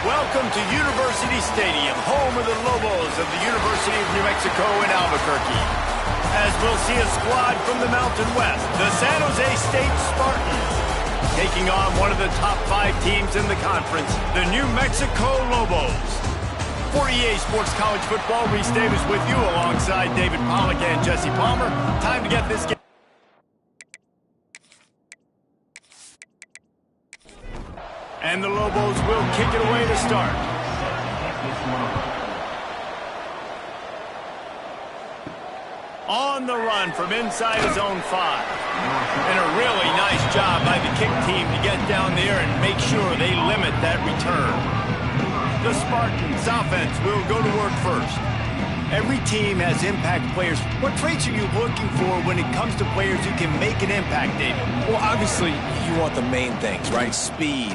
Welcome to University Stadium, home of the Lobos of the University of New Mexico in Albuquerque. As we'll see a squad from the Mountain West, the San Jose State Spartans, taking on one of the top 5 teams in the conference, the New Mexico Lobos. For EA Sports College Football, Reese Davis with you alongside David Pollack and Jesse Palmer. Time to get this game. And the Lobos will kick it away to start. On the run from inside his own 5. And a really nice job by the kick team to get down there and make sure they limit that return. The Spartans offense will go to work first. Every team has impact players. What traits are you looking for when it comes to players who can make an impact, David? Well, obviously, you want the main things, right? Speed,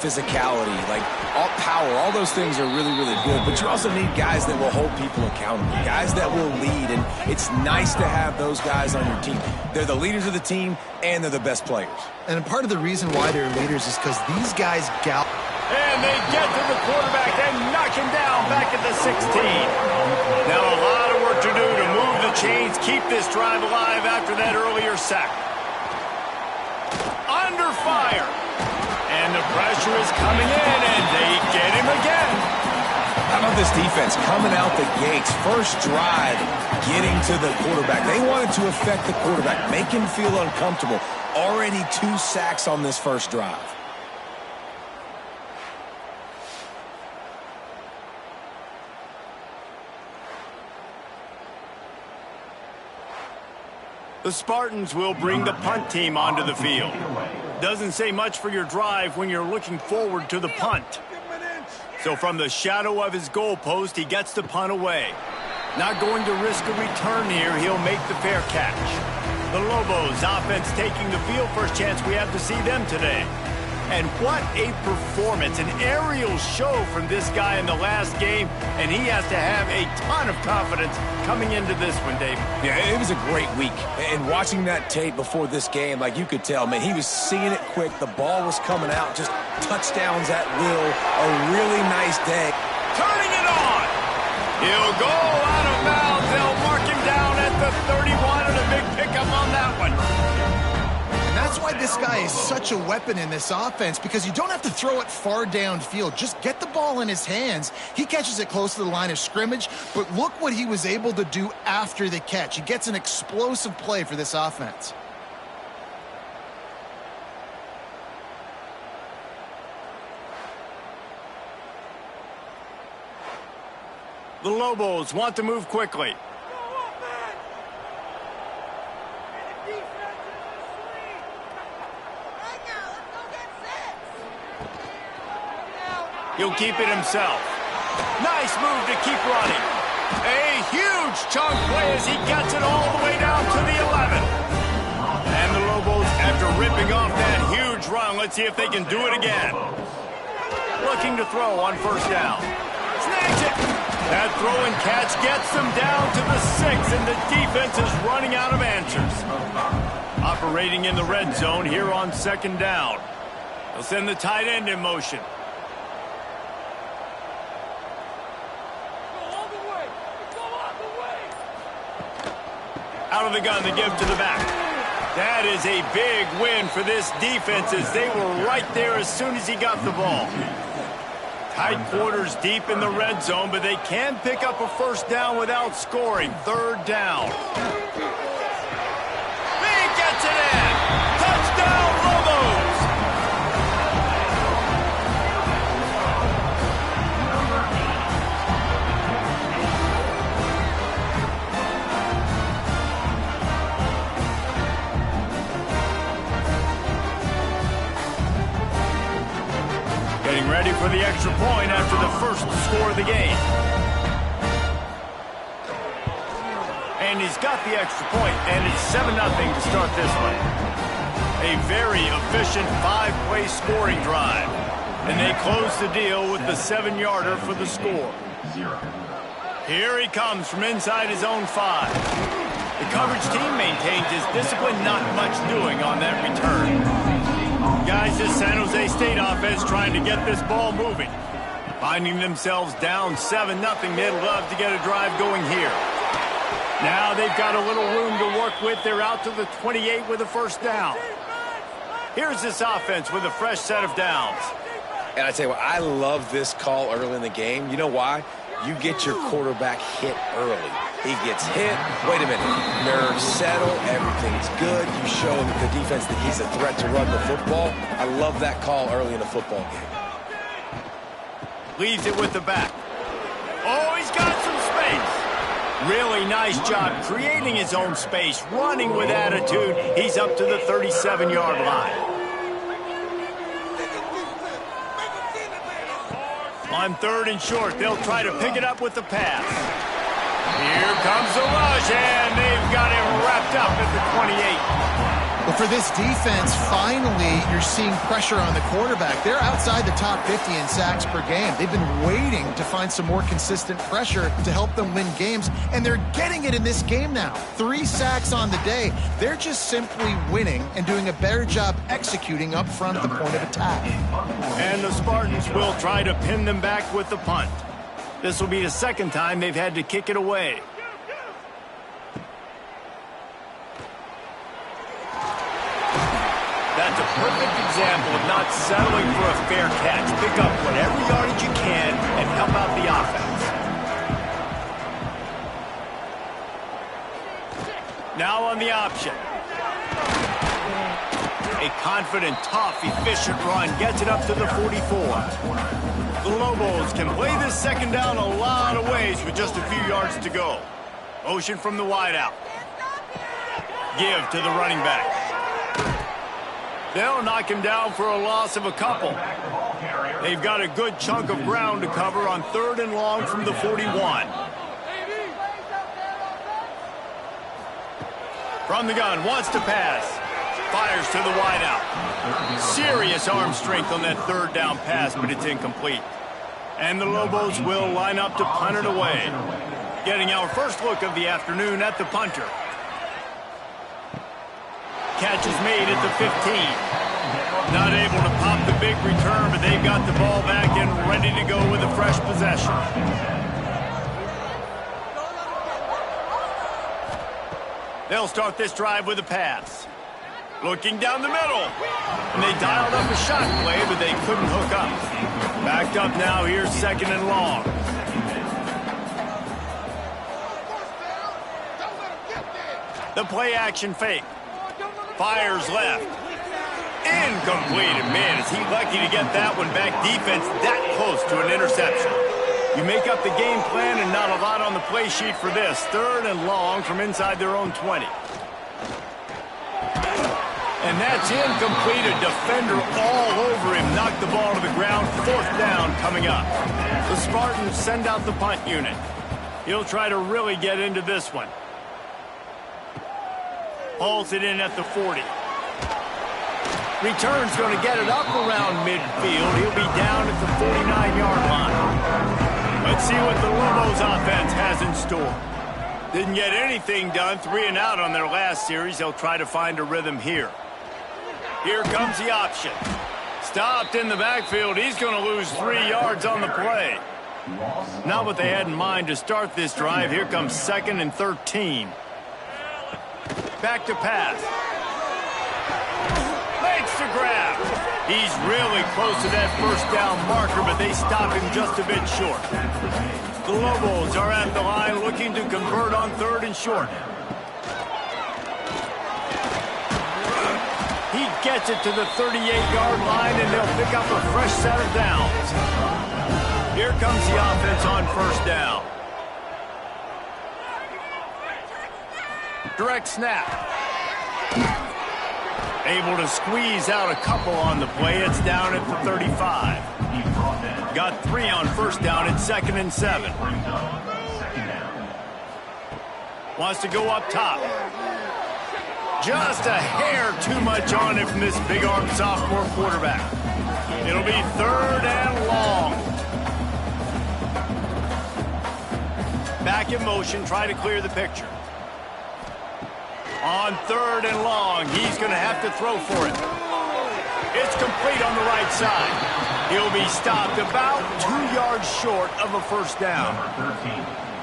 physicality, like all power. All those things are really, really good. But you also need guys that will hold people accountable, guys that will lead. And it's nice to have those guys on your team. They're the leaders of the team, and they're the best players. And part of the reason why they're leaders is because these guys And they get to the quarterback and knock him down back at the 16. Now a lot of work to do to move the chains, keep this drive alive after that earlier sack. Under fire. And the pressure is coming in, and they get him again. How about this defense coming out the gates? First drive, getting to the quarterback. They wanted to affect the quarterback, make him feel uncomfortable. Already 2 sacks on this first drive. The Spartans will bring the punt team onto the field. Doesn't say much for your drive when you're looking forward to the punt. So from the shadow of his goalpost, he gets the punt away. Not going to risk a return here. He'll make the fair catch. The Lobos offense taking the field. First chance we have to see them today. And what a performance, an aerial show from this guy in the last game, and he has to have a ton of confidence coming into this one, Dave. Yeah, it was a great week. And watching that tape before this game, like you could tell, man, he was seeing it quick. The ball was coming out, just touchdowns at will. A really nice day. Turning it on. He'll go out of bounds. They'll mark him down at the 31, and a big pickup on that one. That's why this guy is such a weapon in this offense, because you don't have to throw it far downfield. Just get the ball in his hands. He catches it close to the line of scrimmage, but look what he was able to do after the catch. He gets an explosive play for this offense. The Lobos want to move quickly. He'll keep it himself. Nice move to keep running. A huge chunk play as he gets it all the way down to the 11. And the Lobos, after ripping off that huge run, let's see if they can do it again. Looking to throw on first down. Snags it. That throw and catch gets them down to the 6, and the defense is running out of answers. Operating in the red zone here on second down. They'll send the tight end in motion. Out of the gun, the give to the back. That is a big win for this defense, as they were right there as soon as he got the ball. Tight quarters deep in the red zone, but they can pick up a first down without scoring. Third down. He gets it in. Touchdown, Lobos. Getting ready for the extra point after the first score of the game. And he's got the extra point, and it's 7-0 to start this one. A very efficient 5-play scoring drive. And they close the deal with the 7-yarder for the score. Here he comes from inside his own 5. The coverage team maintains his discipline, not much doing on that return. Guys, this San Jose State offense trying to get this ball moving. Finding themselves down 7-0, they'd love to get a drive going here. Now they've got a little room to work with. They're out to the 28 with a first down. Here's this offense with a fresh set of downs. And I tell you what, I love this call early in the game. You know why? You get your quarterback hit early. He gets hit. Wait a minute. Nerves settle. Everything's good. You show the defense that he's a threat to run the football. I love that call early in a football game. Leaves it with the back. Oh, he's got some space. Really nice job creating his own space, running with attitude. He's up to the 37-yard line. On 3rd and short, they'll try to pick it up with the pass. Here comes the rush, and they've got him wrapped up at the 28. Well, for this defense, finally, you're seeing pressure on the quarterback. They're outside the top 50 in sacks per game. They've been waiting to find some more consistent pressure to help them win games, and they're getting it in this game now. 3 sacks on the day. They're just simply winning and doing a better job executing up front at the point of attack. And the Spartans will try to pin them back with the punt. This will be the second time they've had to kick it away. That's a perfect example of not settling for a fair catch. Pick up whatever yardage you can and help out the offense. Now on the option. A confident, tough, efficient run gets it up to the 44. The Lobos can play this second down a lot of ways with just a few yards to go. Motion from the wideout. Give to the running back. They'll knock him down for a loss of a couple. They've got a good chunk of ground to cover on 3rd and long from the 41. From the gun, wants to pass. Fires to the wideout. Serious arm strength on that 3rd down pass, but it's incomplete. And the Lobos will line up to punt it away. Getting our first look of the afternoon at the punter. Catch is made at the 15. Not able to pop the big return, but they've got the ball back and ready to go with a fresh possession. They'll start this drive with a pass. Looking down the middle. And they dialed up a shot play, but they couldn't hook up. Backed up now, here's 2nd and long. The play action fake. Fires left. Incomplete. Man, is he lucky to get that one back. Defense that close to an interception. You make up the game plan and not a lot on the play sheet for this. 3rd and long from inside their own 20. And that's incomplete. A defender all over him. Knocked the ball to the ground. 4th down coming up. The Spartans send out the punt unit. He'll try to really get into this one. Hauls it in at the 40. Return's going to get it up around midfield. He'll be down at the 49-yard line. Let's see what the Lobos offense has in store. Didn't get anything done. 3 and out on their last series. They'll try to find a rhythm here. Here comes the option. Stopped in the backfield. He's going to lose 3 yards on the play. Not what they had in mind to start this drive. Here comes 2nd and 13. Back to pass. Makes the grab. He's really close to that first down marker, but they stop him just a bit short. The Lobos are at the line looking to convert on 3rd and short. He gets it to the 38-yard line, and they'll pick up a fresh set of downs. Here comes the offense on 1st down. Direct snap. Able to squeeze out a couple on the play. It's down at the 35. Got 3 on 1st down at 2nd and 7. Wants to go up top. Just a hair too much on it from this big-armed sophomore quarterback. It'll be 3rd and long. Back in motion, try to clear the picture. On 3rd and long, he's going to have to throw for it. It's complete on the right side. He'll be stopped about 2 yards short of a first down.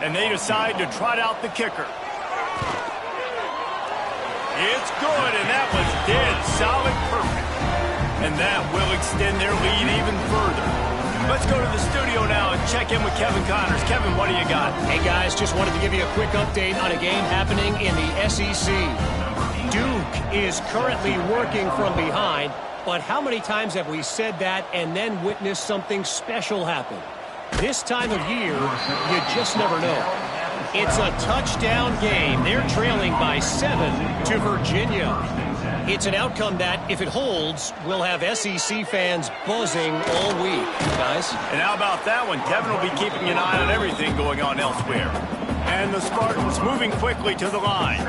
And they decide to trot out the kicker. It's good, and that was dead solid perfect. And that will extend their lead even further. Let's go to the studio now and check in with Kevin Connors. Kevin, what do you got? Hey, guys, just wanted to give you a quick update on a game happening in the SEC. Duke is currently working from behind, but how many times have we said that and then witnessed something special happen? This time of year, you just never know. It's a touchdown game. They're trailing by 7 to Virginia. It's an outcome that, if it holds, will have SEC fans buzzing all week, guys. And how about that one? Kevin will be keeping an eye on everything going on elsewhere. And the Spartans moving quickly to the line.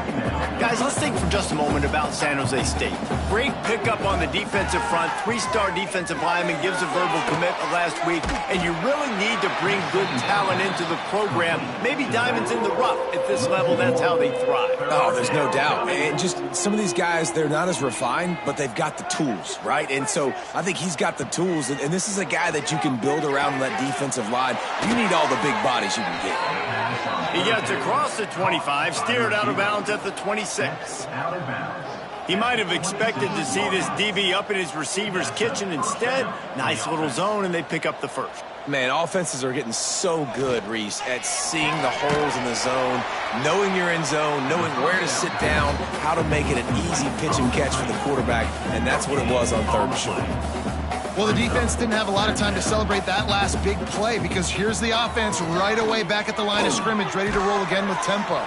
Guys, let's think for just a moment about San Jose State. Great pickup on the defensive front. 3-star defensive lineman gives a verbal commitment last week. And you really need to bring good talent into the program. Maybe diamonds in the rough. At this level, that's how they thrive. Oh, there's no doubt. And just some of these guys, they're not as refined, but they've got the tools, right? And so I think he's got the tools. And this is a guy that you can build around that defensive line. You need all the big bodies you can get. He gets across the 25, steered out of bounds at the 26. He might have expected to see this DB up in his receiver's kitchen. Instead, nice little zone, and they pick up the first. Man, offenses are getting so good, Reese, at seeing the holes in the zone, knowing you're in zone, knowing where to sit down, how to make it an easy pitch and catch for the quarterback, and that's what it was on 3rd and short. Well, the defense didn't have a lot of time to celebrate that last big play because here's the offense right away back at the line of scrimmage, ready to roll again with tempo.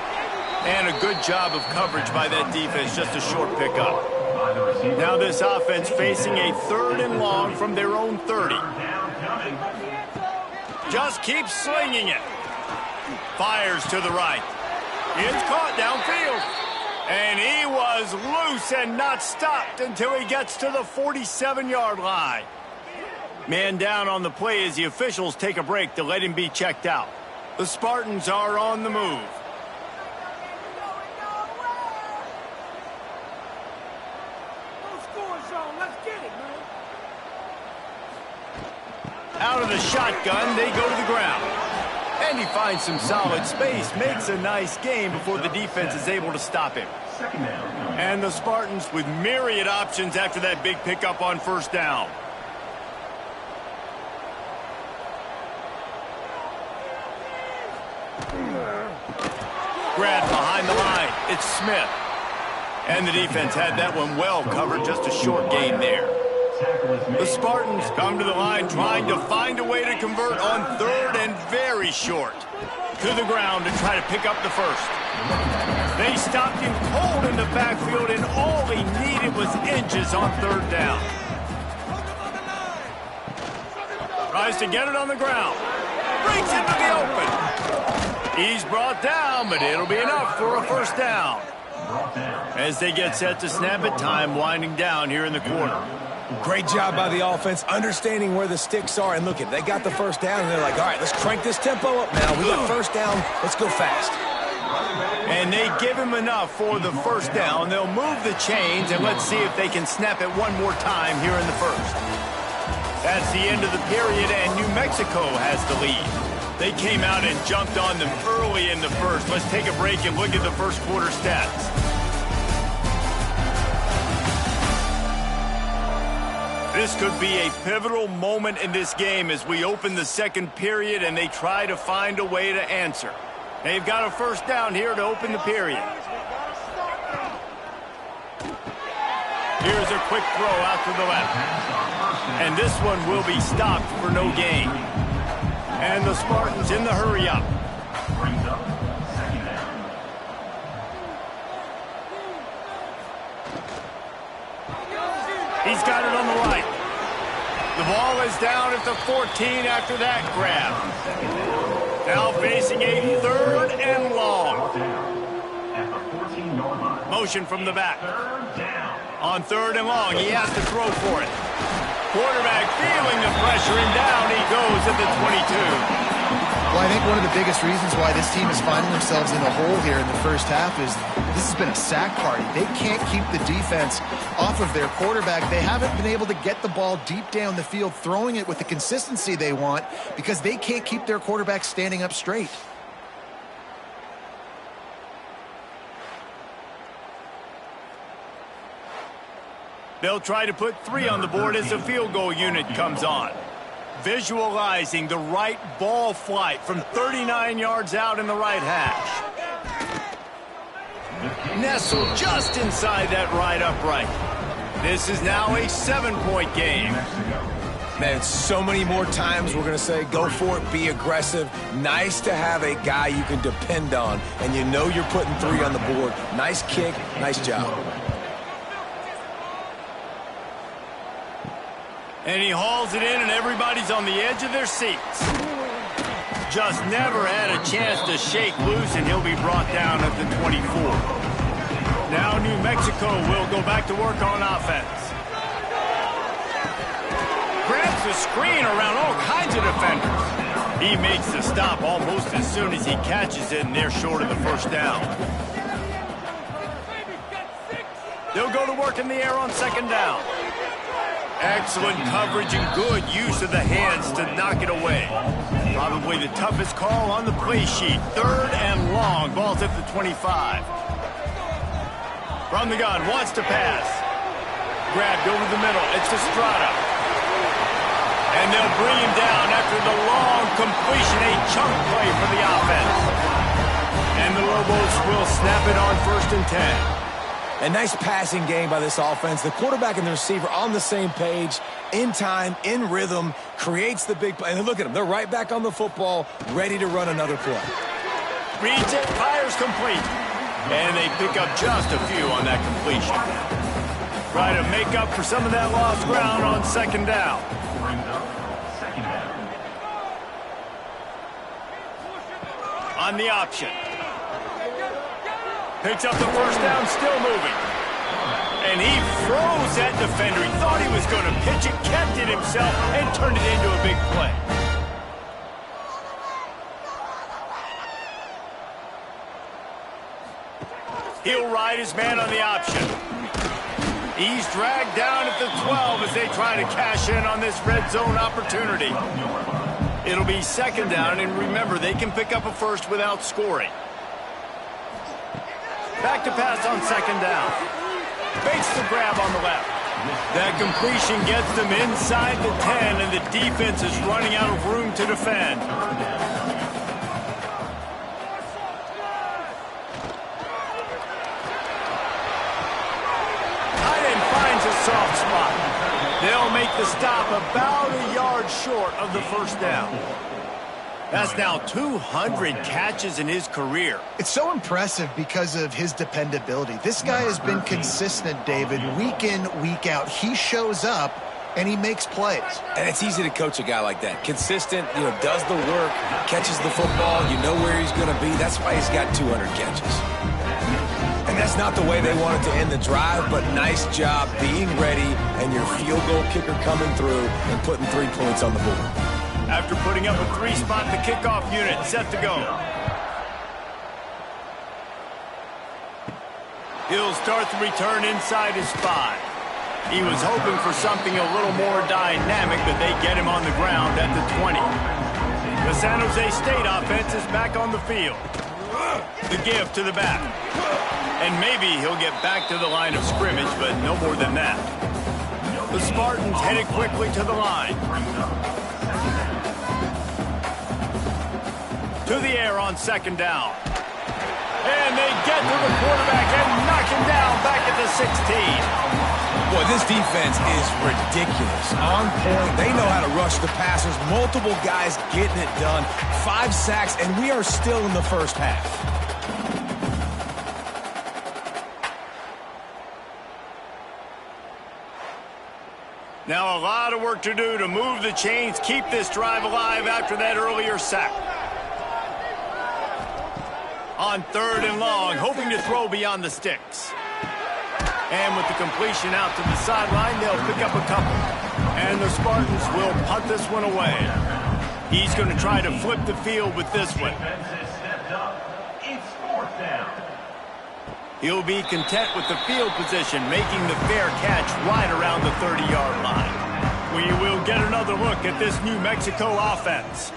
And a good job of coverage by that defense, just a short pickup. Now this offense facing a 3rd and long from their own 30. Just keeps slinging it. Fires to the right. It's caught downfield. And he was loose and not stopped until he gets to the 47-yard line. Man down on the play as the officials take a break to let him be checked out. The Spartans are on the move. Out of the shotgun, they go to the ground. And he finds some solid space, makes a nice game before the defense is able to stop him. And the Spartans with myriad options after that big pickup on 1st down. Grad behind the line. It's Smith. And the defense had that one well covered, just a short gain there. The Spartans come to the line trying to find a way to convert on 3rd and very short. To the ground to try to pick up the first. They stopped him cold in the backfield, and all he needed was inches on 3rd down. Tries to get it on the ground. Breaks into the open. He's brought down, but it'll be enough for a first down. As they get set to snap it, time winding down here in the quarter. Great job by the offense, understanding where the sticks are. And look, they got the first down, and they're like, all right, let's crank this tempo up now. We got first down. Let's go fast. And they give him enough for the first down. They'll move the chains, and let's see if they can snap it one more time here in the first. That's the end of the period, and New Mexico has the lead. They came out and jumped on them early in the first. Let's take a break and look at the first quarter stats. This could be a pivotal moment in this game as we open the second period and they try to find a way to answer. They've got a first down here to open the period. Here's a quick throw out to the left. And this one will be stopped for no gain. And the Spartans in the hurry up. He's got it on the right. The ball is down at the 14 after that grab. Now facing a 3rd and long. Motion from the back. On 3rd and long, he has to throw for it. Quarterback feeling the pressure, and down he goes at the 22. Well, I think one of the biggest reasons why this team is finding themselves in a hole here in the first half is this has been a sack party. They can't keep the defense off of their quarterback. They haven't been able to get the ball deep down the field, throwing it with the consistency they want because they can't keep their quarterback standing up straight. They'll try to put 3 on the board as the field goal unit comes on. Visualizing the right ball flight from 39 yards out in the right hash. Nestled just inside that right upright. This is now a 7-point game. Man, so many more times we're going to say, go for it, be aggressive. Nice to have a guy you can depend on, and you know you're putting 3 on the board. Nice kick, nice job. And he hauls it in, and everybody's on the edge of their seats. Just never had a chance to shake loose, and he'll be brought down at the 24. Now New Mexico will go back to work on offense. Grabs the screen around all kinds of defenders. He makes the stop almost as soon as he catches it, and they're short of the first down. They'll go to work in the air on second down. Excellent coverage and good use of the hands to knock it away. Probably the toughest call on the play sheet. 3rd and long. Ball's at the 25. From the gun, wants to pass. Grabbed over the middle. It's Estrada. And they'll bring him down after the long completion. A chunk play for the offense. And the Lobos will snap it on 1st and 10. A nice passing game by this offense. The quarterback and the receiver on the same page, in time, in rhythm, creates the big play. And look at them. They're right back on the football, ready to run another play. Reads it, fires complete. And they pick up just a few on that completion. Try to make up for some of that lost ground on second down. On the option. Picks up the first down, still moving. And he froze that defender. He thought he was going to pitch it, kept it himself, and turned it into a big play. He'll ride his man on the option. He's dragged down at the 12 as they try to cash in on this red zone opportunity. It'll be second down, and remember, they can pick up a first without scoring. Back to pass on second down. Fakes the grab on the left. That completion gets them inside the 10, and the defense is running out of room to defend. Tight end finds a soft spot. They'll make the stop about a yard short of the first down. That's now 200 catches in his career. It's so impressive because of his dependability. This guy has been consistent, David, week in, week out. He shows up, and he makes plays. And it's easy to coach a guy like that. Consistent, does the work, catches the football, you know where he's going to be. That's why he's got 200 catches. And that's not the way they wanted to end the drive, but nice job being ready and your field goal kicker coming through and putting 3 points on the board. After putting up a 3-spot, the kickoff unit set to go. He'll start the return inside his 5. He was hoping for something a little more dynamic, but they get him on the ground at the 20. The San Jose State offense is back on the field. The give to the back. And maybe he'll get back to the line of scrimmage, but no more than that. The Spartans headed quickly to the line. To the air on second down. And they get to the quarterback and knock him down back at the 16. Boy, this defense is ridiculous. On point. They know how to rush the passers. Multiple guys getting it done. 5 sacks, and we are still in the first half. Now a lot of work to do to move the chains, keep this drive alive after that earlier sack. On 3rd and long, hoping to throw beyond the sticks. And with the completion out to the sideline, they'll pick up a couple. And the Spartans will punt this one away. He's going to try to flip the field with this one. He'll be content with the field position, making the fair catch right around the 30-yard line. We will get another look at this New Mexico offense.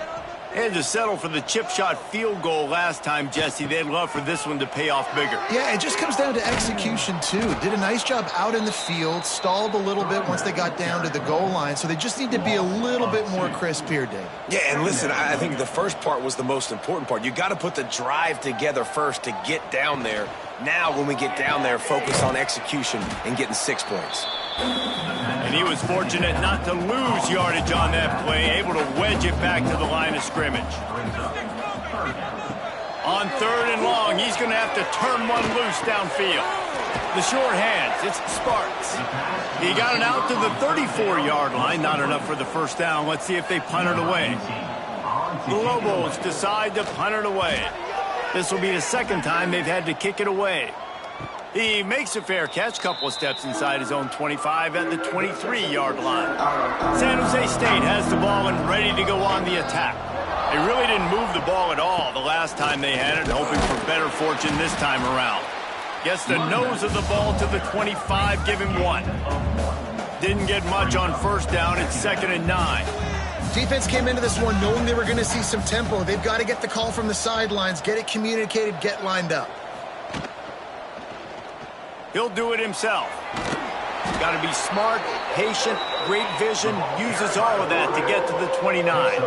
Had to settle for the chip shot field goal last time, Jesse. They'd love for this one to pay off bigger. Yeah, it just comes down to execution, too. Did a nice job out in the field, stalled a little bit once they got down to the goal line, so they just need to be a little bit more crisp here, Dave. Yeah, and listen, I think the first part was the most important part. You got to put the drive together first to get down there. Now, when we get down there, focus on execution and getting 6 points. And he was fortunate not to lose yardage on that play, able to wedge it back to the line of scrimmage. On 3rd and long, he's going to have to turn one loose downfield. The short hands, it's Sparks. He got it out to the 34-yard line, not enough for the first down. Let's see if they punt it away. The Lobos decide to punt it away. This will be the second time they've had to kick it away. He makes a fair catch, couple of steps inside his own 25 at the 23-yard line. San Jose State has the ball and ready to go on the attack. They really didn't move the ball at all the last time they had it, hoping for better fortune this time around. Gets the nose of the ball to the 25, give him 1. Didn't get much on first down, it's 2nd and 9. Defense came into this one knowing they were going to see some tempo. They've got to get the call from the sidelines, get it communicated, get lined up. He'll do it himself. Got to be smart, patient, great vision, uses all of that to get to the 29.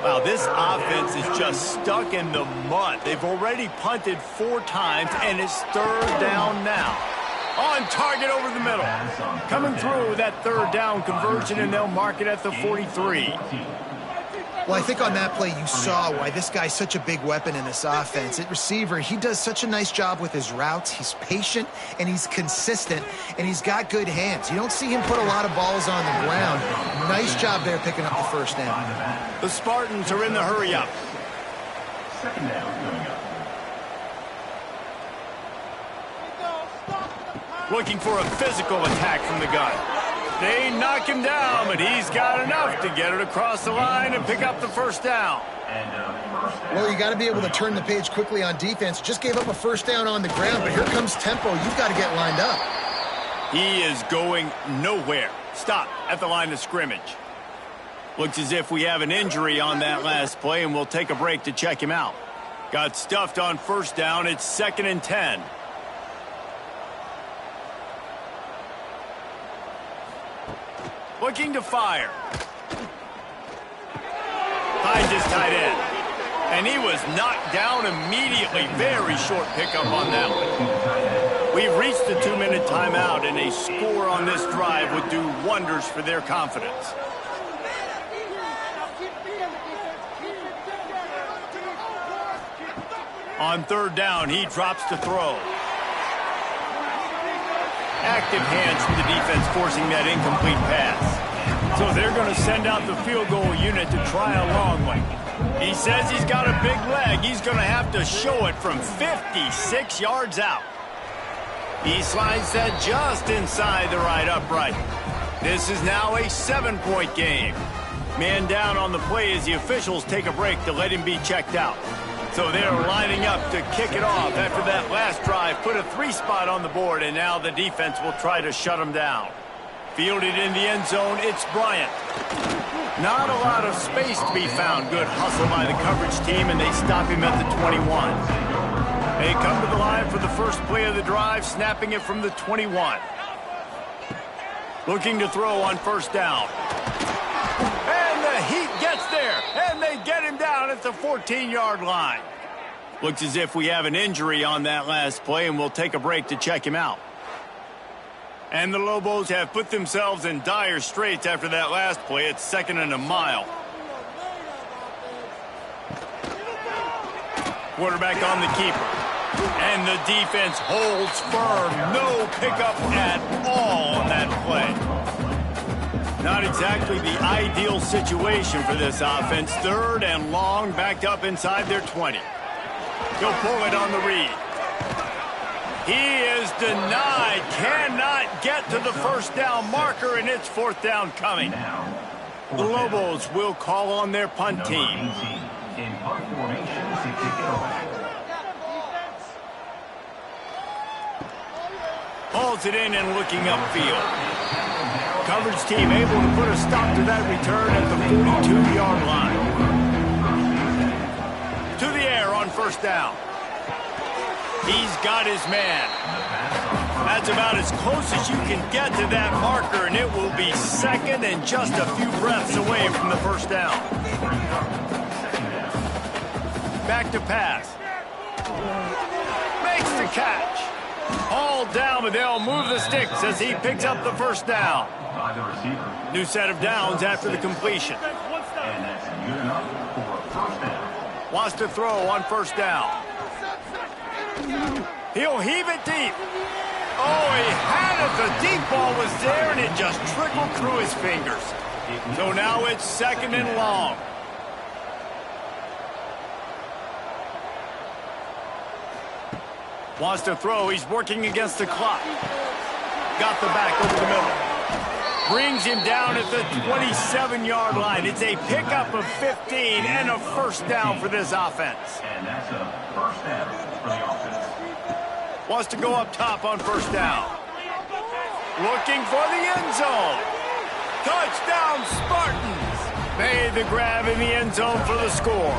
Wow, this offense is just stuck in the mud. They've already punted 4 times, and it's 3rd down now. On target over the middle. Coming through that 3rd down conversion, and they'll mark it at the 43. Well, I think on that play you saw why this guy's such a big weapon in this offense. At receiver, he does such a nice job with his routes. He's patient, and he's consistent, and he's got good hands. You don't see him put a lot of balls on the ground. Nice job there picking up the first down. The Spartans are in the hurry-up. 2nd down coming up. Looking for a physical attack from the gun. They knock him down, but he's got enough to get it across the line and pick up the first down. Well, you got to be able to turn the page quickly on defense. Just gave up a first down on the ground, but here comes tempo. You've got to get lined up. He is going nowhere. Stop at the line of scrimmage. Looks as if we have an injury on that last play, and we'll take a break to check him out. Got stuffed on first down. It's 2nd and 10. Looking to fire. Finds his tight end. And he was knocked down immediately. Very short pickup on that one. We've reached the 2-minute timeout, and a score on this drive would do wonders for their confidence. On 3rd down, he drops to throw. Active hands from the defense forcing that incomplete pass. So they're going to send out the field goal unit to try a long one. He says he's got a big leg. He's going to have to show it from 56 yards out. He slides that just inside the right upright. This is now a 7-point game. Man down on the play as the officials take a break to let him be checked out. So they're lining up to kick it off after that last drive. Put a 3 spot on the board, and now the defense will try to shut him down. Fielded in the end zone, it's Bryant. Not a lot of space to be found. Good hustle by the coverage team, and they stop him at the 21. They come to the line for the first play of the drive, snapping it from the 21. Looking to throw on first down. And the heat gets there, and they get him down at the 14-yard line. Looks as if we have an injury on that last play, and we'll take a break to check him out. And the Lobos have put themselves in dire straits after that last play. It's 2nd and a mile. Quarterback on the keeper. And the defense holds firm. No pickup at all on that play. Not exactly the ideal situation for this offense. 3rd and long, backed up inside their 20. He'll pull it on the read. He is denied. Cannot get to the first down marker, and it's 4th down coming. The Lobos will call on their punt team. In punt formation to kick it off. Hauls it in and looking upfield. Coverage team able to put a stop to that return at the 42-yard line. To the air on first down. He's got his man. That's about as close as you can get to that marker, and it will be second and just a few breaths away from the first down. Back to pass. Makes the catch. All down, but they'll move the sticks as he picks up the first down. New set of downs after the completion. And that's good enough for a first down. Wants to throw on first down. He'll heave it deep. Oh, he had it. The deep ball was there, and it just trickled through his fingers. So now it's second and long. Wants to throw. He's working against the clock. Got the back over the middle. Brings him down at the 27-yard line. It's a pickup of 15 and a first down for this offense. And that's a first down for the offense. Wants to go up top on first down. Looking for the end zone. Touchdown, Spartans. Made the grab in the end zone for the score.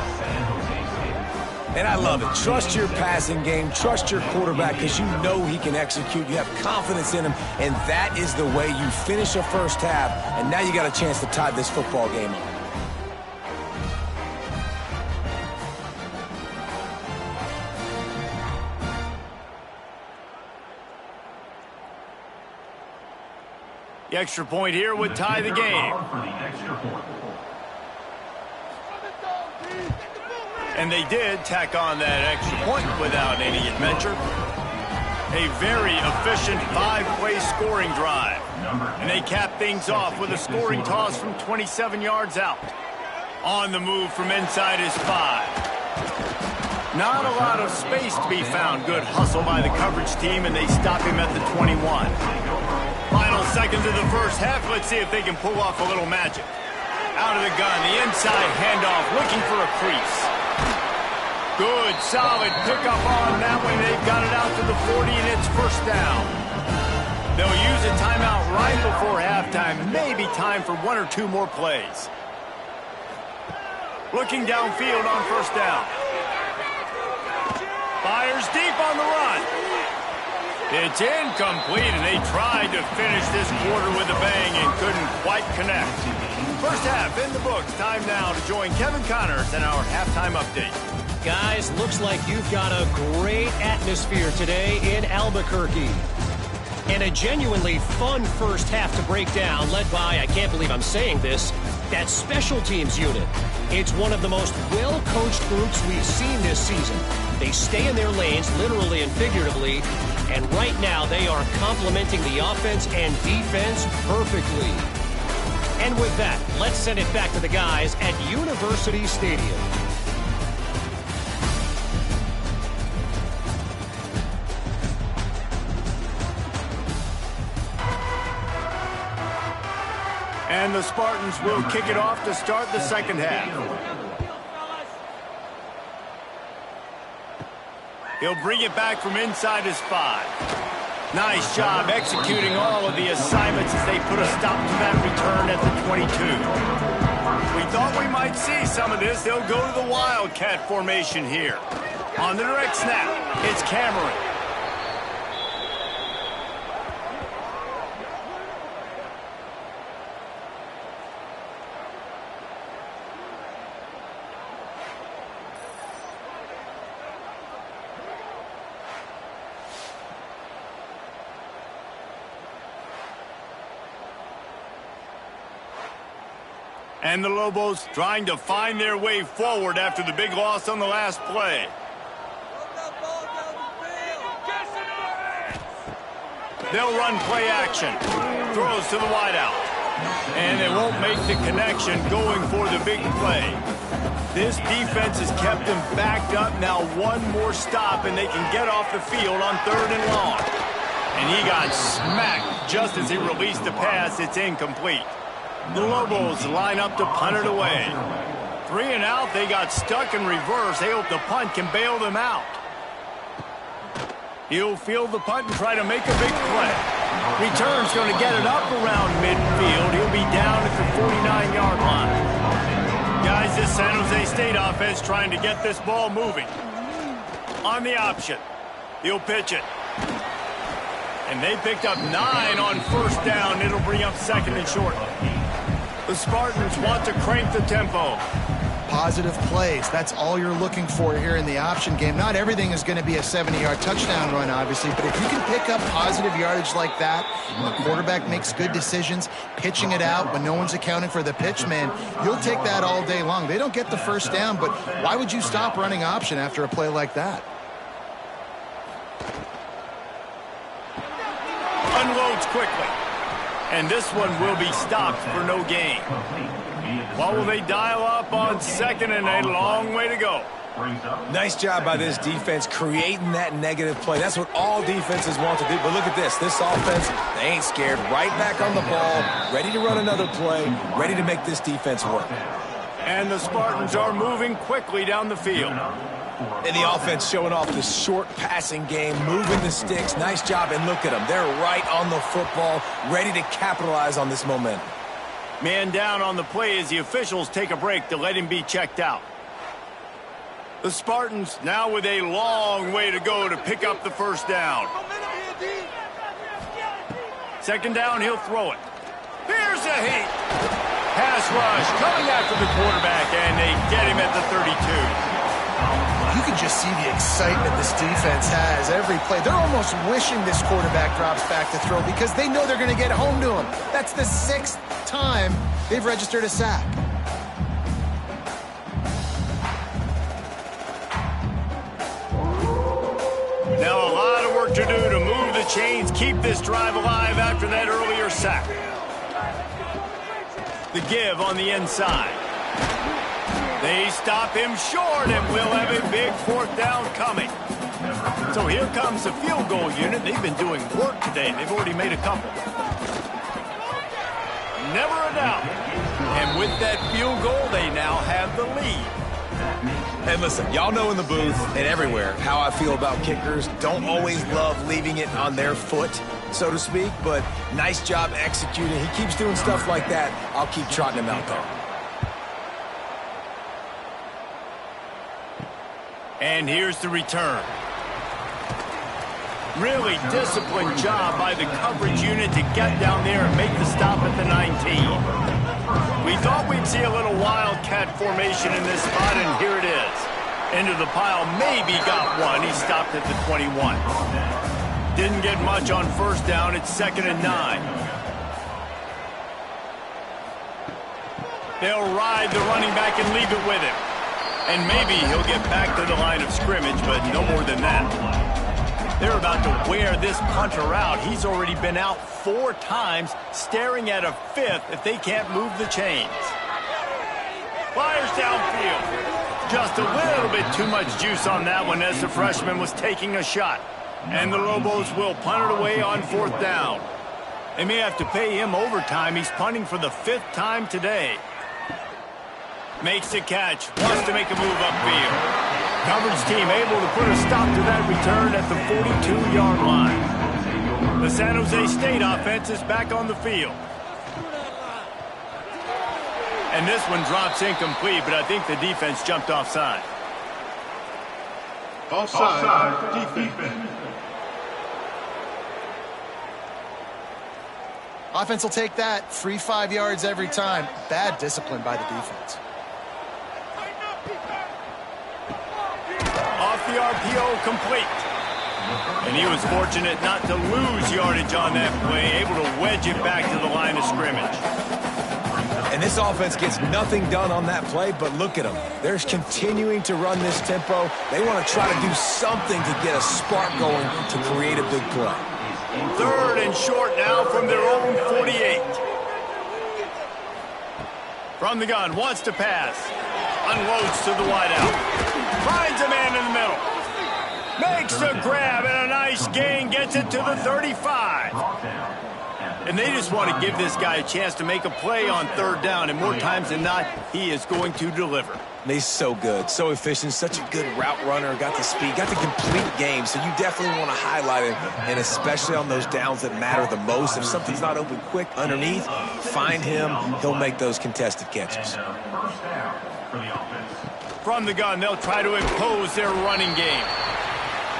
And I love it. Trust your passing game. Trust your quarterback because you know he can execute. You have confidence in him, and that is the way you finish a first half, and now you got a chance to tie this football game up. The extra point here would tie the game. And they did tack on that extra point without any adventure. A very efficient 5-play scoring drive. And they cap things off with a scoring toss from 27 yards out. On the move from inside his 5. Not a lot of space to be found. Good hustle by the coverage team, and they stop him at the 21. Final seconds of the first half. Let's see if they can pull off a little magic. Out of the gun, the inside handoff, looking for a crease. Good, solid pickup on that one. They've got it out to the 40, and it's first down. They'll use a timeout right before halftime. Maybe time for 1 or 2 more plays. Looking downfield on first down. Fires deep on the run. It's incomplete, and they tried to finish this quarter with a bang and couldn't quite connect. First half in the books. Time now to join Kevin Connors in our halftime update. Guys, looks like you've got a great atmosphere today in Albuquerque. And a genuinely fun first half to break down, led by, I can't believe I'm saying this, that special teams unit. It's one of the most well-coached groups we've seen this season. They stay in their lanes, literally and figuratively, and right now they are complementing the offense and defense perfectly. And with that, let's send it back to the guys at University Stadium. And the Spartans will kick it off to start the second half. He'll bring it back from inside his 5. Nice job executing all of the assignments as they put a stop to that return at the 22. We thought we might see some of this. They'll go to the Wildcat formation here. On the direct snap, it's Cameron. And the Lobos trying to find their way forward after the big loss on the last play. They'll run play action. Throws to the wideout. And they won't make the connection going for the big play. This defense has kept them backed up. Now one more stop and they can get off the field on 3rd and long. And he got smacked just as he released the pass. It's incomplete. The Lobos line up to punt it away. 3 and out, they got stuck in reverse. They hope the punt can bail them out. He'll field the punt and try to make a big play. Return's going to get it up around midfield. He'll be down at the 49-yard line. Guys, this San Jose State offense trying to get this ball moving. On the option, he'll pitch it. And they picked up 9 on first down. It'll bring up second and short. The Spartans want to crank the tempo. Positive plays. That's all you're looking for here in the option game. Not everything is going to be a 70-yard touchdown run, obviously, but if you can pick up positive yardage like that, and the quarterback makes good decisions, pitching it out when no one's accounting for the pitch man, you'll take that all day long. They don't get the first down, but why would you stop running option after a play like that? Unloads quickly. And this one will be stopped for no gain. What will they dial up on second and a long way to go? Nice job by this defense creating that negative play. That's what all defenses want to do. But look at this. This offense, they ain't scared. Right back on the ball, ready to run another play, ready to make this defense work. And the Spartans are moving quickly down the field. And the offense showing off the short passing game, moving the sticks. Nice job, and look at them. They're right on the football, ready to capitalize on this momentum. Man down on the play as the officials take a break to let him be checked out. The Spartans now with a long way to go to pick up the first down. Second down, he'll throw it. Here's a heat. Pass rush coming after the quarterback, and they get him at the 32. You can just see the excitement this defense has every play. They're almost wishing this quarterback drops back to throw because they know they're going to get home to him. That's the 6th time they've registered a sack. Now a lot of work to do to move the chains, keep this drive alive after that earlier sack. The give on the inside. They stop him short, and we'll have a big 4th down coming. So here comes the field goal unit. They've been doing work today. They've already made a couple. Never a doubt. And with that field goal, they now have the lead. And listen, y'all know in the booth and everywhere how I feel about kickers. Don't always love leaving it on their foot, so to speak, but nice job executing. He keeps doing stuff like that. I'll keep trotting him out there. And here's the return. Really disciplined job by the coverage unit to get down there and make the stop at the 19. We thought we'd see a little wildcat formation in this spot, and here it is. Into the pile, maybe got one. He stopped at the 21. Didn't get much on first down. It's 2nd and 9. They'll ride the running back and leave it with him. And maybe he'll get back to the line of scrimmage, but no more than that. They're about to wear this punter out. He's already been out 4 times, staring at a 5th if they can't move the chains. Fires downfield. Just a little bit too much juice on that one as the freshman was taking a shot. And the Lobos will punt it away on 4th down. They may have to pay him overtime. He's punting for the 5th time today. Makes the catch, wants to make a move upfield. Coverage team able to put a stop to that return at the 42-yard line. The San Jose State offense is back on the field. And this one drops incomplete, but I think the defense jumped offside. Offside defense. Offense will take that. Free 5 yards every time. Bad discipline by the defense. Off the RPO, complete. And he was fortunate not to lose yardage on that play, able to wedge it back to the line of scrimmage. And this offense gets nothing done on that play, but look at them. They're continuing to run this tempo. They want to try to do something to get a spark going to create a big play. 3rd and short now from their own 48. From the gun, wants to pass. Unloads to the wideout. Finds a man in the middle. Makes the grab and a nice gain. Gets it to the 35. And they just want to give this guy a chance to make a play on third down, and more times than not, he is going to deliver. And he's so good, so efficient, such a good route runner, got the speed, got the complete game, so you definitely want to highlight him, and especially on those downs that matter the most. If something's not open quick underneath, find him, he'll make those contested catches. First down for the offense. From the gun, they'll try to impose their running game.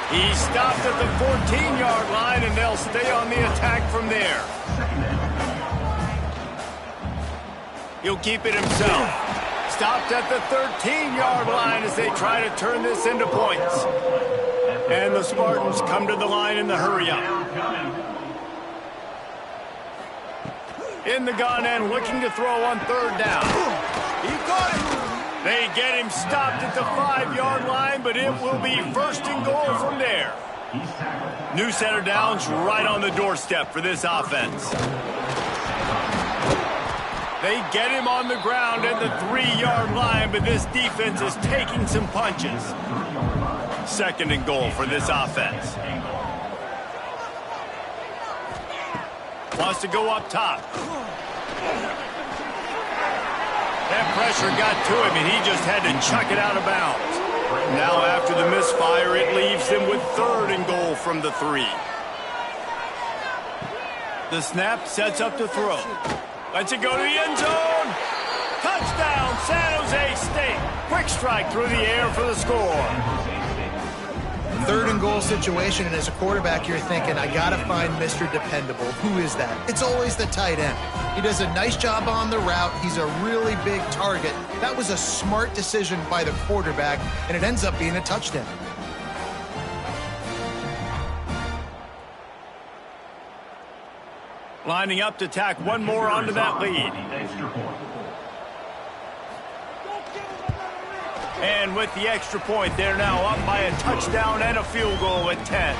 He stopped at the 14-yard line, and they'll stay on the attack from there. He'll keep it himself. Stopped at the 13-yard line as they try to turn this into points. And the Spartans come to the line in the hurry-up. In the gun and looking to throw on third down. He caught it. They get him stopped at the 5-yard line, but it will be first and goal from there. New center downs right on the doorstep for this offense. They get him on the ground at the 3-yard line, but this defense is taking some punches. Second and goal for this offense. Wants to go up top. That pressure got to him, and he just had to chuck it out of bounds. Now after the misfire, it leaves him with third and goal from the 3. The snap sets up to throw. Lets it go to the end zone. Touchdown, San Jose State. Quick strike through the air for the score. Third and goal situation, and as a quarterback, you're thinking, I got to find Mr. Dependable. Who is that? It's always the tight end. He does a nice job on the route. He's a really big target. That was a smart decision by the quarterback, and it ends up being a touchdown. Lining up to tack one more onto that lead. And with the extra point, they're now up by a touchdown and a field goal at 10.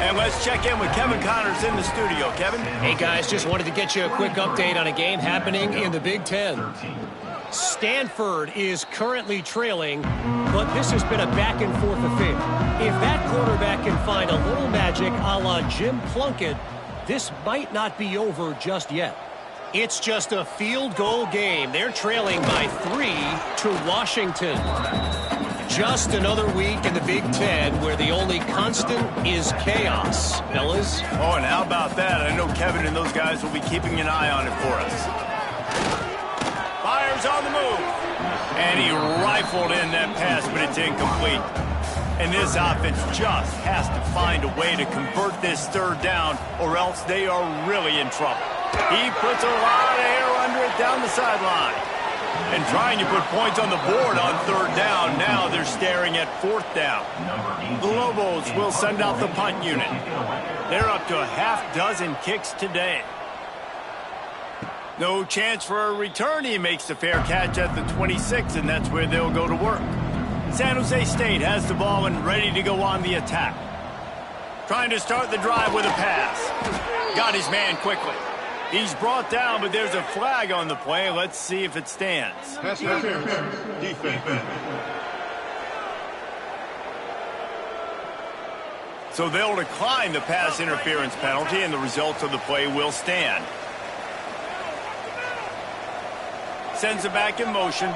And let's check in with Kevin Connors in the studio. Kevin? Hey, guys, just wanted to get you a quick update on a game happening in the Big Ten. Stanford is currently trailing, but this has been a back-and-forth affair. If that quarterback can find a little magic a la Jim Plunkett, this might not be over just yet. It's just a field goal game. They're trailing by 3 to Washington. Just another week in the Big Ten where the only constant is chaos, fellas. Oh, and how about that? I know Kevin and those guys will be keeping an eye on it for us. Fires on the move. And he rifled in that pass, but it's incomplete. And this offense just has to find a way to convert this third down, or else they are really in trouble. He puts a lot of air under it down the sideline. And trying to put points on the board on third down, now they're staring at fourth down. The Lobos will send out the punt unit. They're up to a half-dozen kicks today. No chance for a return. He makes the fair catch at the 26, and that's where they'll go to work. San Jose State has the ball and ready to go on the attack. Trying to start the drive with a pass. Got his man quickly. He's brought down, but there's a flag on the play. Let's see if it stands. Pass interference. Defense. So they'll decline the pass interference penalty, and the results of the play will stand. Sends it back in motion.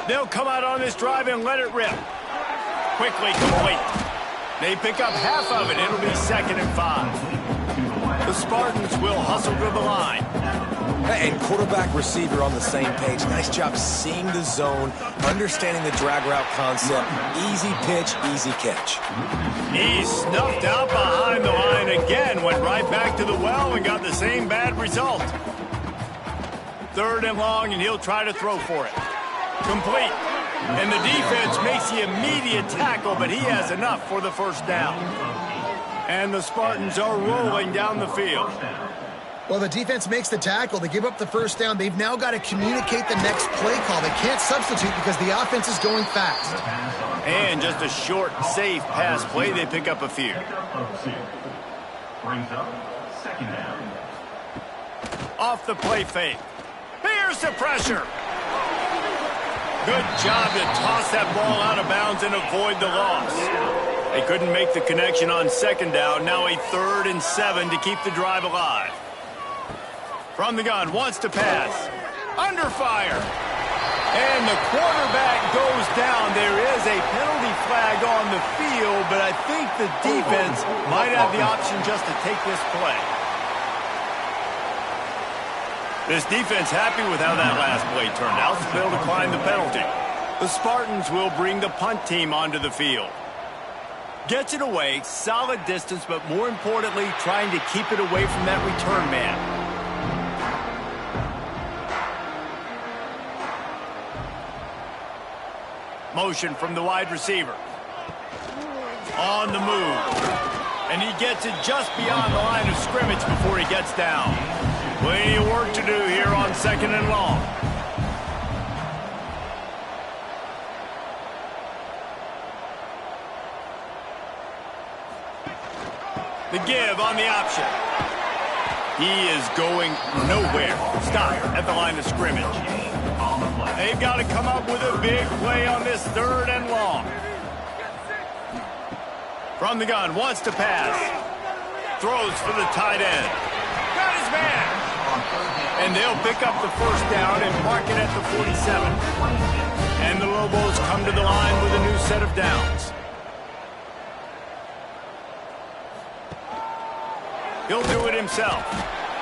They'll come out on this drive and let it rip. Quickly complete. They pick up half of it. It'll be 2nd and 5. The Spartans will hustle to the line. And quarterback receiver on the same page. Nice job seeing the zone, understanding the drag route concept. Easy pitch, easy catch. He snuffed out behind the line again, went right back to the well and got the same bad result. 3rd and long, and he'll try to throw for it. Complete. And the defense makes the immediate tackle, but he has enough for the first down. And the Spartans are rolling down the field. Well, the defense makes the tackle. They give up the first down. They've now got to communicate the next play call. They can't substitute because the offense is going fast. And just a short, safe pass play. They pick up a few. Brings up 2nd down. Off the play fake. Here's the pressure. Good job to toss that ball out of bounds and avoid the loss. They couldn't make the connection on 2nd down. Now a 3rd and 7 to keep the drive alive. From the gun, wants to pass. Under fire. And the quarterback goes down. There is a penalty flag on the field, but I think the defense might have the option just to take this play. This defense happy with how that last play turned out, so they'll decline the penalty. The Spartans will bring the punt team onto the field. Gets it away, solid distance, but more importantly, trying to keep it away from that return man. Motion from the wide receiver. On the move. And he gets it just beyond the line of scrimmage before he gets down. Plenty of work to do here on 2nd and long. The give on the option. He is going nowhere. Stop at the line of scrimmage. They've got to come up with a big play on this 3rd and long. From the gun, wants to pass. Throws for the tight end. Got his man. And they'll pick up the 1st down and mark it at the 47. And the Lobos come to the line with a new set of downs. He'll do it himself.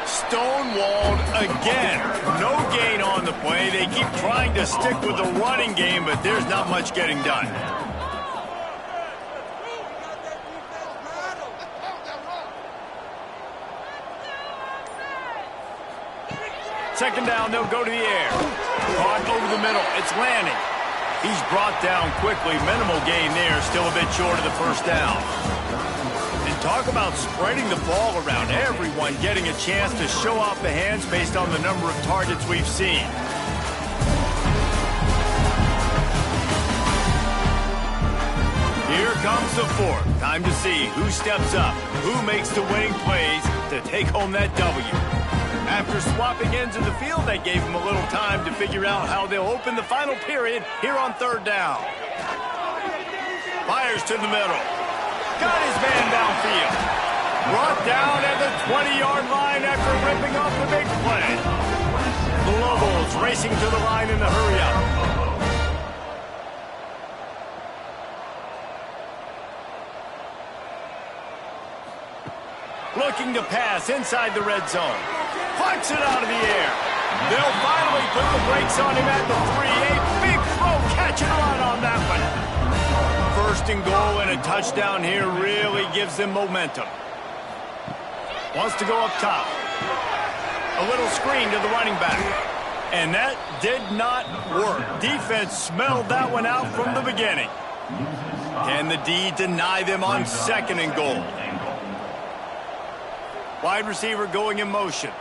Stonewalled again. No gain on the play. They keep trying to stick with the running game, but there's not much getting done. Second down, they'll go to the air. Caught over the middle. It's landing. He's brought down quickly. Minimal gain there. Still a bit short of the 1st down. And talk about spreading the ball around. Everyone getting a chance to show off the hands based on the number of targets we've seen. Here comes the 4th. Time to see who steps up, who makes the winning plays to take home that W. After swapping ends of the field, that gave them a little time to figure out how they'll open the final period here on 3rd down. Fires to the middle. Got his man downfield. Brought down at the 20-yard line after ripping off the big play. The Lobos racing to the line in the hurry-up. Looking to pass inside the red zone. Punts it out of the air. They'll finally put the brakes on him at the 3. A big throw, catch and run on that one. 1st and goal and a touchdown here really gives them momentum. Wants to go up top. A little screen to the running back. And that did not work. Defense smelled that one out from the beginning. Can the D deny them on 2nd and goal? Wide receiver going in motion.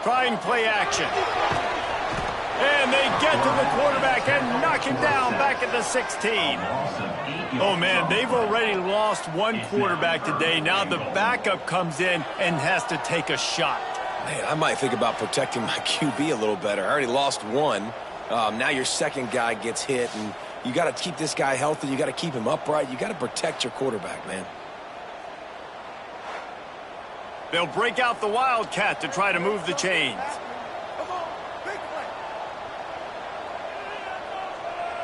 Trying play action. And they get to the quarterback and knock him down back at the 16. Oh, man, they've already lost one quarterback today. Now the backup comes in and has to take a shot. Man, I might think about protecting my QB a little better. I already lost one. Now your 2nd guy gets hit, and you got to keep this guy healthy. You got to keep him upright. You got to protect your quarterback, man. They'll break out the Wildcat to try to move the chains.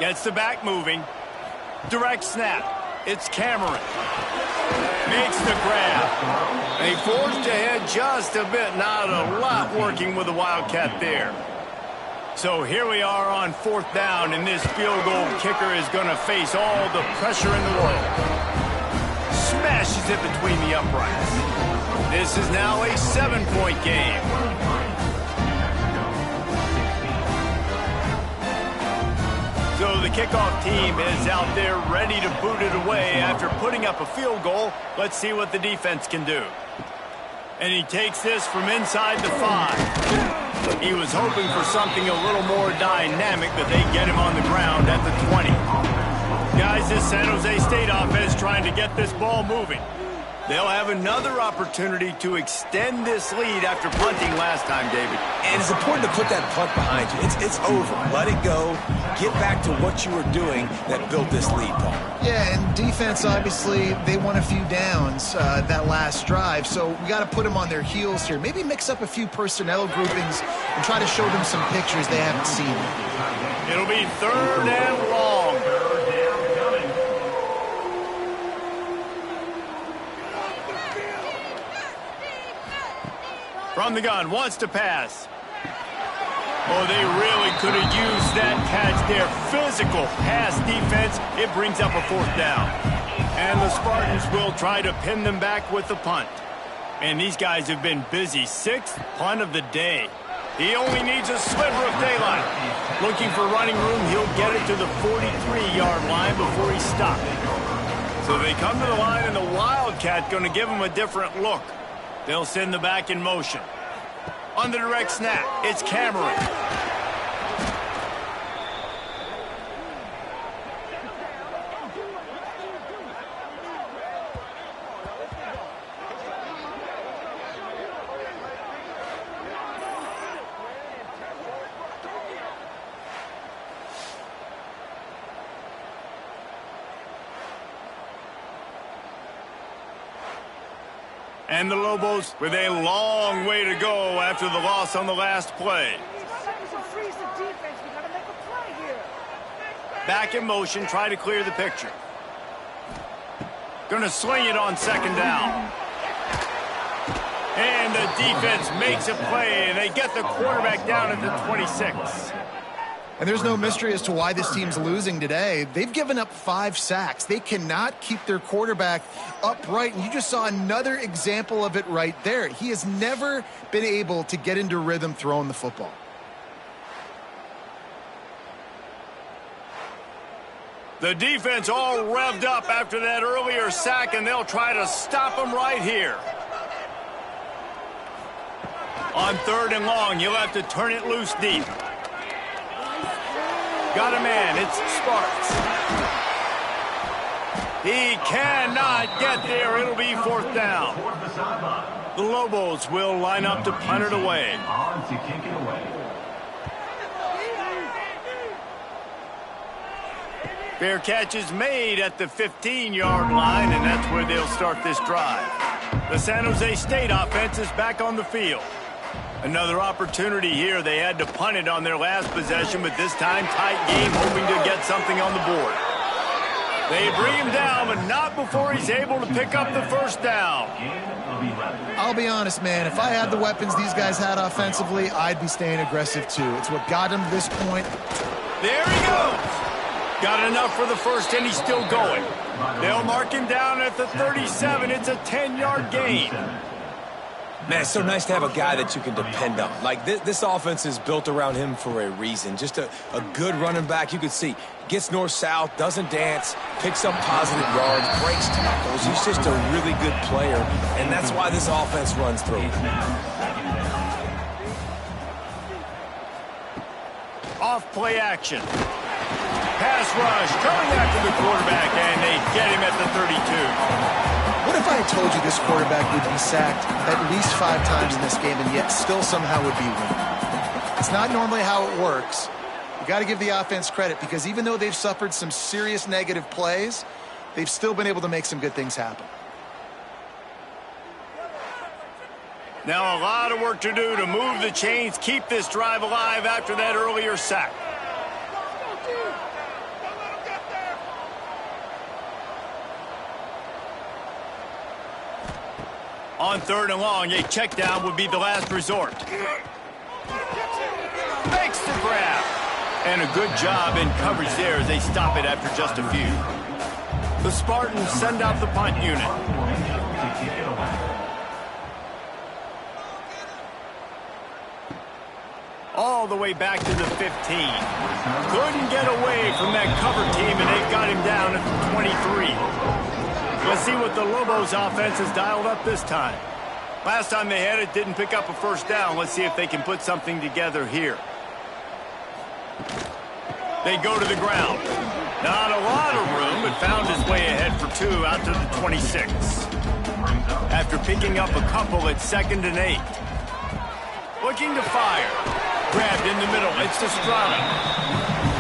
Gets the back moving. Direct snap. It's Cameron. Makes the grab. They forced ahead just a bit. Not a lot working with the Wildcat there. So here we are on 4th down, and this field goal kicker is going to face all the pressure in the world. Smashes it between the uprights. This is now a 7-point game. So the kickoff team is out there ready to boot it away after putting up a field goal. Let's see what the defense can do. And he takes this from inside the 5. He was hoping for something a little more dynamic, but they get him on the ground at the 20. Guys, this San Jose State offense trying to get this ball moving. They'll have another opportunity to extend this lead after punting last time, David. And it's important to put that punt behind you. It's over. Let it go. Get back to what you were doing that built this lead, Paul. Yeah, and defense, obviously, they won a few downs that last drive, so we got to put them on their heels here. Maybe mix up a few personnel groupings and try to show them some pictures they haven't seen. It'll be 3rd and long. From the gun, wants to pass. Oh, they really could have used that catch there. Physical pass defense. It brings up a 4th down. And the Spartans will try to pin them back with the punt. And these guys have been busy. 6th punt of the day. He only needs a sliver of daylight. Looking for running room, he'll get it to the 43-yard line before he's stopped. So they come to the line, and the Wildcat going to give him a different look. They'll send the back in motion. On the direct snap, it's Cameron. And the Lobos with a long way to go after the loss on the last play. Back in motion, try to clear the picture. Going to sling it on 2nd down. And the defense makes a play, and they get the quarterback down at the 26. And there's no mystery as to why this team's losing today. They've given up 5 sacks. They cannot keep their quarterback upright. And you just saw another example of it right there. He has never been able to get into rhythm throwing the football. The defense all revved up after that earlier sack, and they'll try to stop him right here. On 3rd and long, you'll have to turn it loose deep. Got a man, it's Sparks. He cannot get there, it'll be 4th down. The Lobos will line up to punt it away. Fair catch is made at the 15-yard line, and that's where they'll start this drive. The San Jose State offense is back on the field. Another opportunity here. They had to punt it on their last possession, but this time tight game, hoping to get something on the board. They bring him down, but not before he's able to pick up the 1st down. I'll be honest, man. If I had the weapons these guys had offensively, I'd be staying aggressive too. It's what got him to this point. There he goes. Got enough for the 1st, and he's still going. They'll mark him down at the 37. It's a 10-yard gain. Man, it's so nice to have a guy that you can depend on. Like, this offense is built around him for a reason. Just a good running back. You can see, gets north-south, doesn't dance, picks up positive yards, breaks tackles. He's just a really good player, and that's why this offense runs through. Off play action. Pass rush, coming after the quarterback, and they get him at the 32. What if I had told you this quarterback would be sacked at least 5 times in this game and yet still somehow would be winning? It's not normally how it works. You got to give the offense credit because even though they've suffered some serious negative plays, they've still been able to make some good things happen. Now a lot of work to do to move the chains, keep this drive alive after that earlier sack. On 3rd and long, a check down would be the last resort. Makes the grab. And a good job in coverage there as they stop it after just a few. The Spartans send out the punt unit. All the way back to the 15. Couldn't get away from that cover team, and they've got him down at the 23. Let's see what the Lobos offense has dialed up this time. Last time they had it, didn't pick up a 1st down. Let's see if they can put something together here. They go to the ground. Not a lot of room, but found his way ahead for 2 out to the 26. after picking up a couple at 2nd and 8. Looking to fire. Grabbed in the middle. It's Estrada.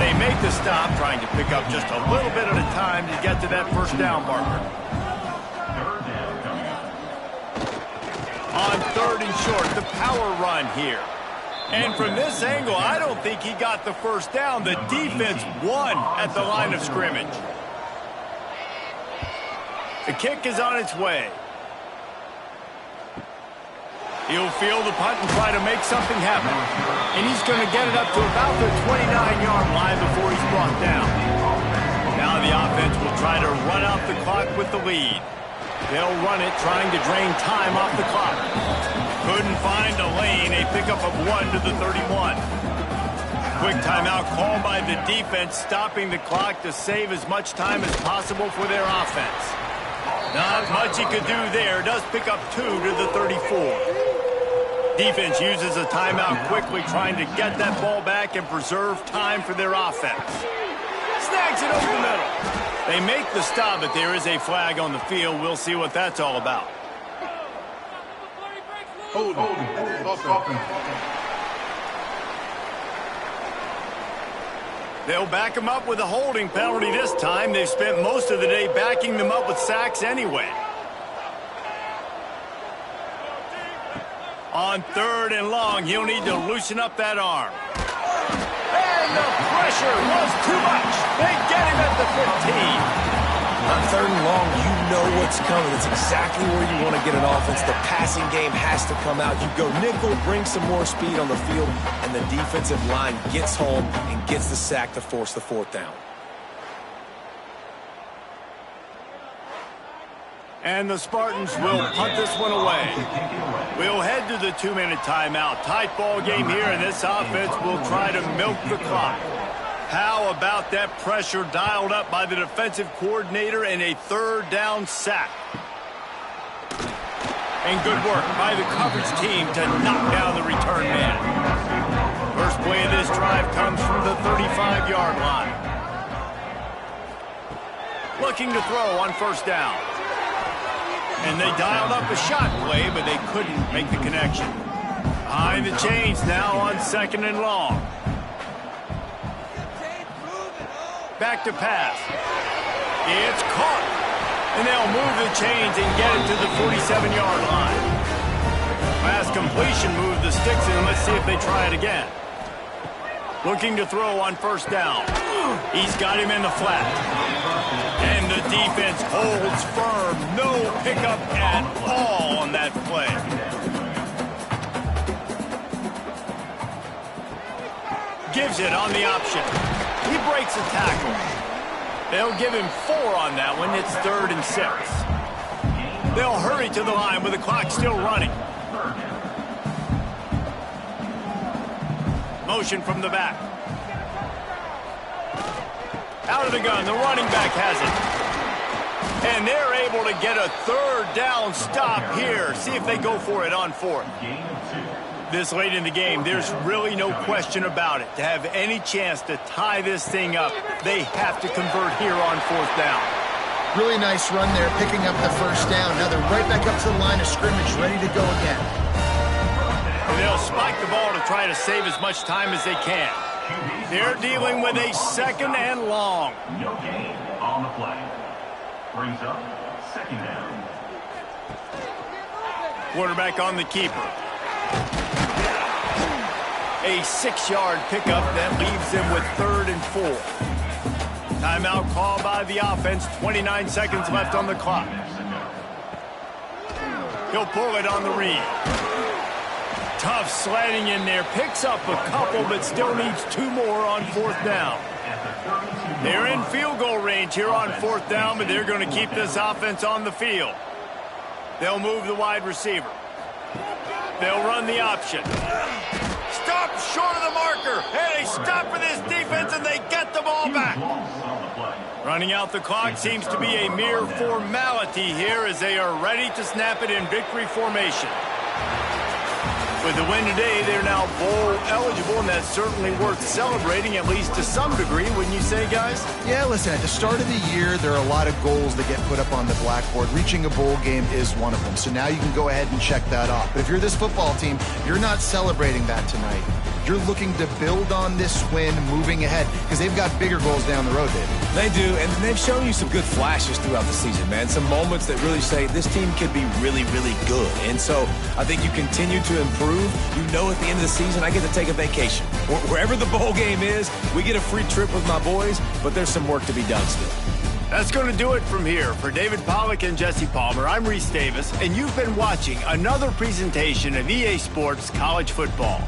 They make the stop, trying to pick up just a little bit at a time to get to that first down marker. On 3rd and short, the power run here. And from this angle, I don't think he got the first down. The defense won at the line of scrimmage. The kick is on its way. He'll field the punt and try to make something happen. And he's going to get it up to about the 29-yard line before he's brought down. Now the offense will try to run out the clock with the lead. They'll run it, trying to drain time off the clock. Couldn't find a lane, a pickup of 1 to the 31. Quick timeout called by the defense, stopping the clock to save as much time as possible for their offense. Not much he could do there. Does pick up 2 to the 34. Defense uses a timeout quickly, trying to get that ball back and preserve time for their offense. Snags it over the middle. They make the stop, but there is a flag on the field. We'll see what that's all about. They'll back him up with a holding penalty this time. They've spent most of the day backing them up with sacks anyway. On 3rd and long, he'll need to loosen up that arm. And the pressure was too much. They get him at the 15. On 3rd and long, you know what's coming. It's exactly where you want to get an offense. The passing game has to come out. You go nickel, bring some more speed on the field, and the defensive line gets home and gets the sack to force the 4th down. And the Spartans will punt this one away. We'll head to the 2-minute timeout. Tight ball game here, and this offense will try to milk the clock. How about that pressure dialed up by the defensive coordinator and a 3rd down sack? And good work by the coverage team to knock down the return man. First play of this drive comes from the 35-yard line. Looking to throw on 1st down. And they dialed up a shot play, but they couldn't make the connection. Behind the chains now on 2nd and long. Back to pass. It's caught. And they'll move the chains and get it to the 47-yard line. Last completion moved the sticks in. Let's see if they try it again. Looking to throw on 1st down. He's got him in the flat. And the defense holds firm. No pickup at all on that play. Gives it on the option. He breaks a tackle. They'll give him 4 on that one. It's 3rd and 6. They'll hurry to the line with the clock still running. Motion from the back. Out of the gun, the running back has it. And they're able to get a 3rd down stop here. See if they go for it on 4th. This late in the game, there's really no question about it. To have any chance to tie this thing up, they have to convert here on 4th down. Really nice run there, picking up the 1st down. Now they're right back up to the line of scrimmage, ready to go again. And they'll spike the ball to try to save as much time as they can. They're dealing with a 2nd and long. No gain on the play. Brings up 2nd down. Quarterback on the keeper. A 6-yard pickup that leaves them with 3rd and 4. Timeout called by the offense. 29 seconds left on the clock. He'll pull it on the read. Tough sledding in there. Picks up a couple, but still needs 2 more on 4th down. They're in field goal range here on 4th down, but they're going to keep this offense on the field. They'll move the wide receiver. They'll run the option. Stop short of the marker. Hey, stop for this defense, and they get the ball back. Running out the clock seems to be a mere formality here as they are ready to snap it in victory formation. With the win today, they're now bowl eligible, and that's certainly worth celebrating, at least to some degree, wouldn't you say, guys? Yeah, listen, at the start of the year, there are a lot of goals that get put up on the blackboard. Reaching a bowl game is one of them. So now you can go ahead and check that off. But if you're this football team, you're not celebrating that tonight. You're looking to build on this win moving ahead because they've got bigger goals down the road, David. They do, and they've shown you some good flashes throughout the season, man. Some moments that really say this team could be really, really good. And so I think you continue to improve. You know at the end of the season, I get to take a vacation. Wherever the bowl game is, we get a free trip with my boys, but there's some work to be done still. That's going to do it from here. For David Pollack and Jesse Palmer, I'm Reese Davis, and you've been watching another presentation of EA Sports College Football.